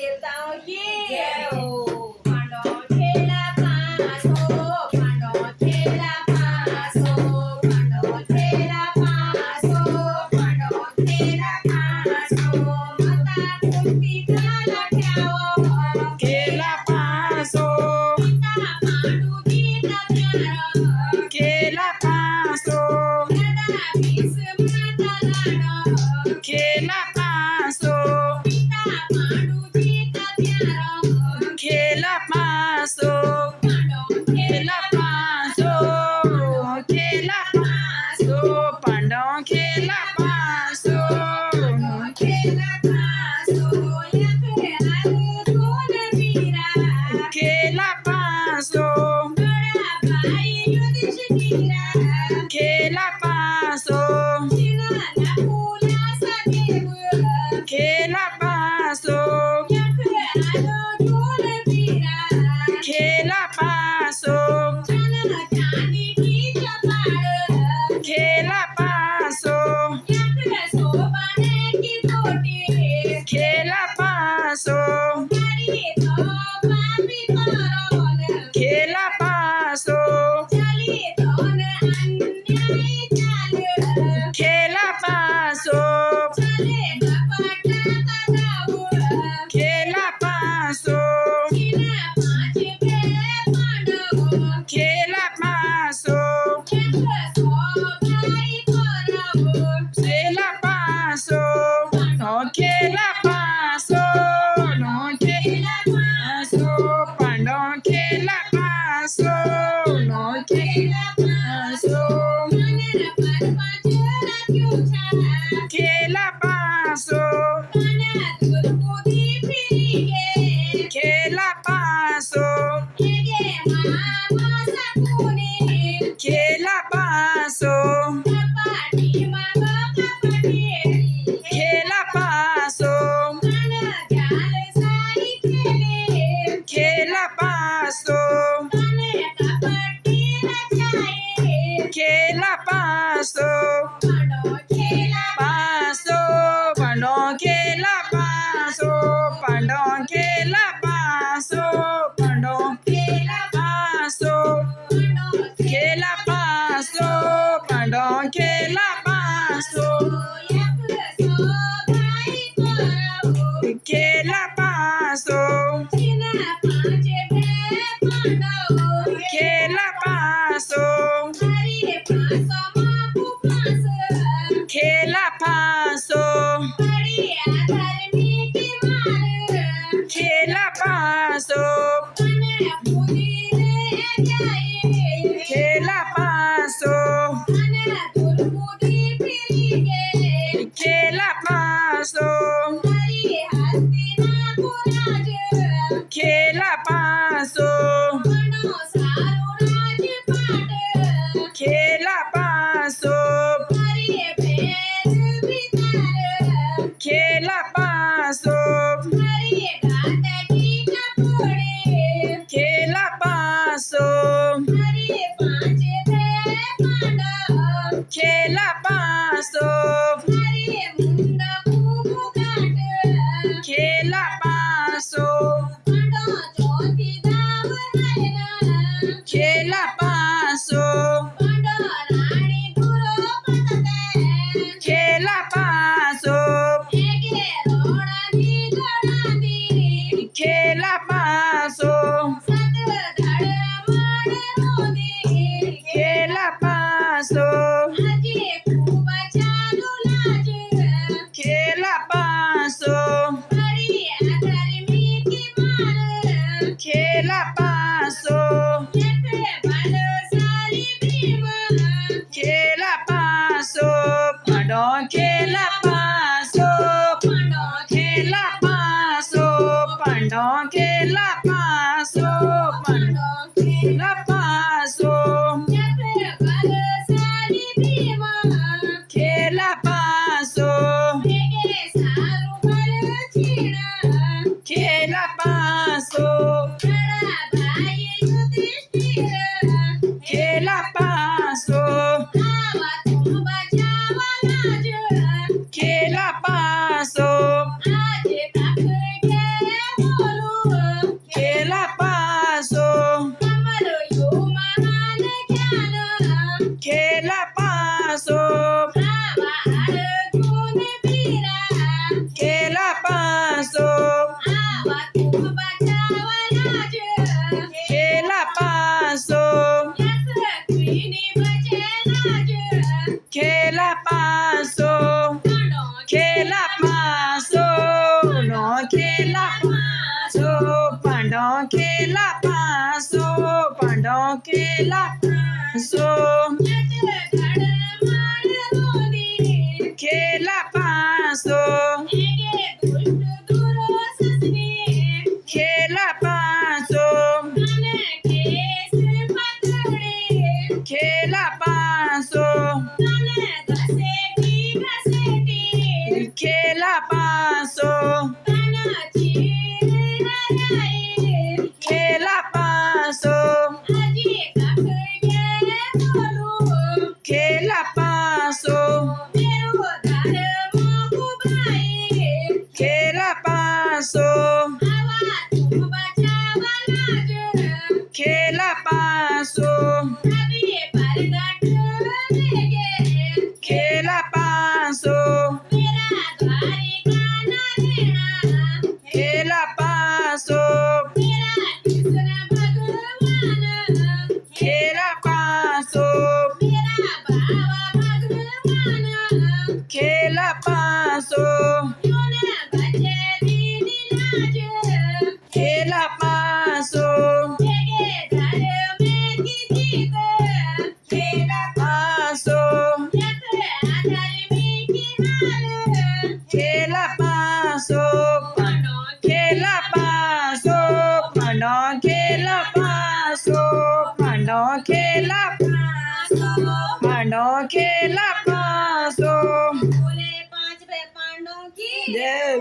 देवताओं की जय हो। पांडव खेला पासो, पांडव खेला पासो, पांडव खेला पासो, पांडव खेला पासो। माता कुंती झाला ठेव खेला पासो, पिता पांडू गीता प्यारा खेला पासो, दादा भीष्माचा लाडा खेला पासो, पिता पांडू गीता प्यारा खेला पासो, पांडव खेला पासो, खेला पासो, पांडव खेला पासो, खेला पासो या खेळात दोन वीरा खेला पासो, गडाबाई युधिष्ठिरा खेला पासो, चिनाला फुलाचा देव खेला पासो, या खेळात दोन वीरा खेला पासो, चांदणा चांदीची पाळ खेला पासो, या खेळ सोबाण्याची कोटी खेला पासो, गाडी तो पापी करून खेला पासो, चली दोन अन्याय चाल खेला पासो, चले कपाटाचा जाऊ खेला पासो, चिना पाच पांडव खेला पासो, चक्र सोबाई करून खेला पासो, no खेला पासो, no खेला पासो, पांडव खेला पासो, no खेला पासो, मनर परमाच राख्यूचा खेला पासो, कानात गुरमुदी फिरिगे खेला पासो, हेगे मामासा कोणी खेला पासो, कपाटी माग कपाटी खेला पासो, कान घ्याल साई खेळे खेला पासो, काने कपाटी रचाये खेला पासो, पांडव खेला पासो, पांडव खेला पासो, पांडव खेला पासो, पांडव खेला पासो, पांडव खेला पासो, पांडव खेला पासो, एक सोबाई करवो खेला पासो, चिना पाचे पांडव खेला पासो, हरी पासो मापू पास खेला पासो, बड़ी आधर्मी की मार खेला पासो, कने मुदीने जाए खेला पासो, कने दुर्मुदी फिरिगे खेला पासो, हरी हस्तिनापुराज खेला पासो, मनो सारो राजपाट खेला पासो, हरी भेद विचार खेला पासो, हरी घातकी कपोडे खेला पासो, हरी पांचे पांडव खेला पासो, हरी मुंड कुमुकाट खेला पासो, पांडव चौथी धाव हायना खेला पासो, पांडव राणी द्रुपदते खेला पासो, हेगे रोडानी गोडानी खेला पासो, सत्व धड माड मोदी खेला पासो, आजी खूप चालू लाज खेला पासो, बडी आधर्मी की मार खेला पासो, येथे बलशाली भीम खेला पासो, पांडव खेला पासो, पांडव खेला पासो, पांडव खेला पासो, पांडव खेला पासो, येथे बलशाली भीम खेला पासो, हेगे सारू बल छीण खेला पासो, गडाबाई युधिष्ठिर खेला पासो, आवा तुम बचावा लाज खेला पासो, आज तक खेला पासो पांडो खेला पासो पांडो खेला पासो खेला पासो खेला पासो खेला पासो खेला पासो खेला पासो खेला पासो खेला पासो खेला पासो खेला पासो खेला पासो खेला पासो खेला पासो खेला पासो खेला पासो खेला पासो खेला पासो पांडो खेला पासो पांडो खेला पांडो खेला पासो बोले 5 पांडवों की जय